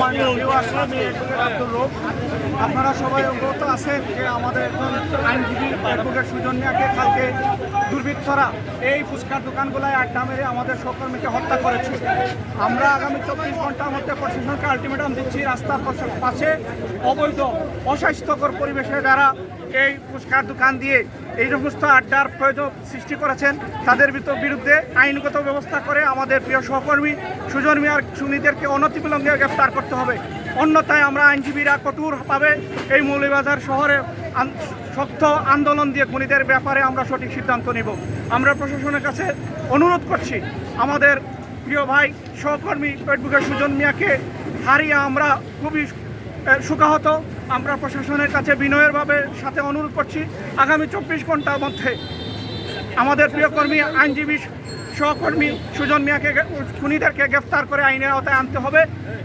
আমি আব্দুল রব। আপনারা সবাই অবগত আছেন যে আমাদের একজন আইনজীবী অ্যাডভোকেট সুজন মিয়াকে কালকে দুর্বৃত্তরা এই ফুচকার দোকানগুলায় আড্ডা মেরে আমাদের সহকর্মীকে হত্যা করেছে। আমরা আগামী 24 ঘন্টার মধ্যে প্রশাসনকে আলটিমেটাম দিচ্ছি, রাস্তার পাশে অবৈধ অস্বাস্থ্যকর পরিবেশে যারা এই ফুচকার দোকান দিয়ে এই সমস্ত আড্ডার প্রয়োজন সৃষ্টি করেছেন তাদের বিরুদ্ধে আইনগত ব্যবস্থা করে আমাদের প্রিয় সহকর্মী সুজন মিয়ার সুনীদেরকে অনতিবিলম্বে গ্রেফতার করতে হবে। অন্যথায় আমরা আইনজীবীরা কঠোরভাবে এই মৌলভীবাজার শহরে শক্ত আন্দোলন দিয়ে খুনিদের ব্যাপারে আমরা সঠিক সিদ্ধান্ত নিব। আমরা প্রশাসনের কাছে অনুরোধ করছি, আমাদের প্রিয় ভাই সহকর্মী অ্যাডভোকেট সুজন মিয়াকে হারিয়ে আমরা খুবই শোকাহত। আমরা প্রশাসনের কাছে বিনয়ের সাথে অনুরোধ করছি, আগামী 24 ঘন্টার মধ্যে আমাদের প্রিয় কর্মী আইনজীবী সহকর্মী সুজন মিয়াকে খুনিদেরকে গ্রেফতার করে আইনের আওতায় আনতে হবে।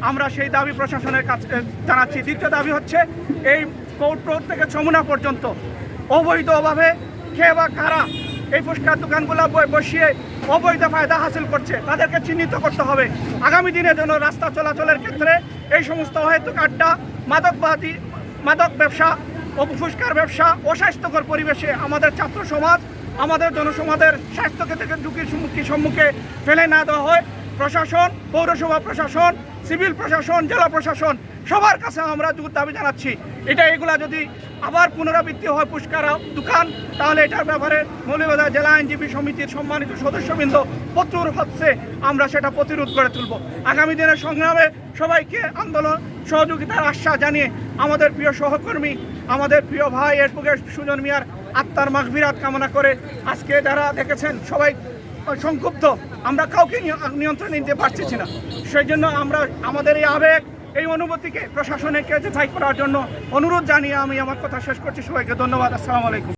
আমরা সেই দাবি প্রশাসনের কাছে জানাচ্ছি। দ্বিতীয় দাবি হচ্ছে, এই কোর্ট রোড থেকে যমুনা পর্যন্ত অবৈধভাবে কে বা কারা এই ফুচকার দোকানগুলো বসিয়ে অবৈধ ফায়দা হাসিল করছে তাদেরকে চিহ্নিত করতে হবে। আগামী দিনে যেন রাস্তা চলাচলের ক্ষেত্রে এই সমস্ত অহেতুক আড্ডা, মাদক ব্যবসা, ফুচকার ব্যবসা, অস্বাস্থ্যকর পরিবেশে আমাদের ছাত্র সমাজ, আমাদের জনসমাজের স্বাস্থ্যকে থেকে ঝুঁকির সম্মুখে ফেলে না দেওয়া হয়। প্রশাসন, পৌরসভা প্রশাসন, সিভিল প্রশাসন, জেলা প্রশাসন সবার কাছে আমরা দাবি জানাচ্ছি, এগুলা যদি আবার পুনরাবৃত্তি হয় ফুচকার দোকান, তাহলে এটার ব্যাপারে মৌলভীবাজার জেলা আইনজীবী সমিতির সম্মানিত সদস্যবৃন্দ প্রচুর হচ্ছে আমরা সেটা প্রতিরোধ করে তুলব। আগামী দিনের সংগ্রামে সবাইকে আন্দোলন সহযোগিতার আশ্বাস জানিয়ে আমাদের প্রিয় সহকর্মী, আমাদের প্রিয় ভাই অ্যাডভোকেট সুজন মিয়ার আত্মার মাগফিরাত কামনা করে আজকে যারা দেখেছেন সবাই সংক্ষুব্ধ, আমরা কাউকে নিয়ন্ত্রণে নিতে পারছি না। সেই জন্য আমরা আমাদের এই আবেগ, এই অনুভূতিকে প্রশাসনের কাছে যাচাই করার জন্য অনুরোধ জানিয়ে আমি আমার কথা শেষ করছি। সবাইকে ধন্যবাদ। আসসালামু আলাইকুম।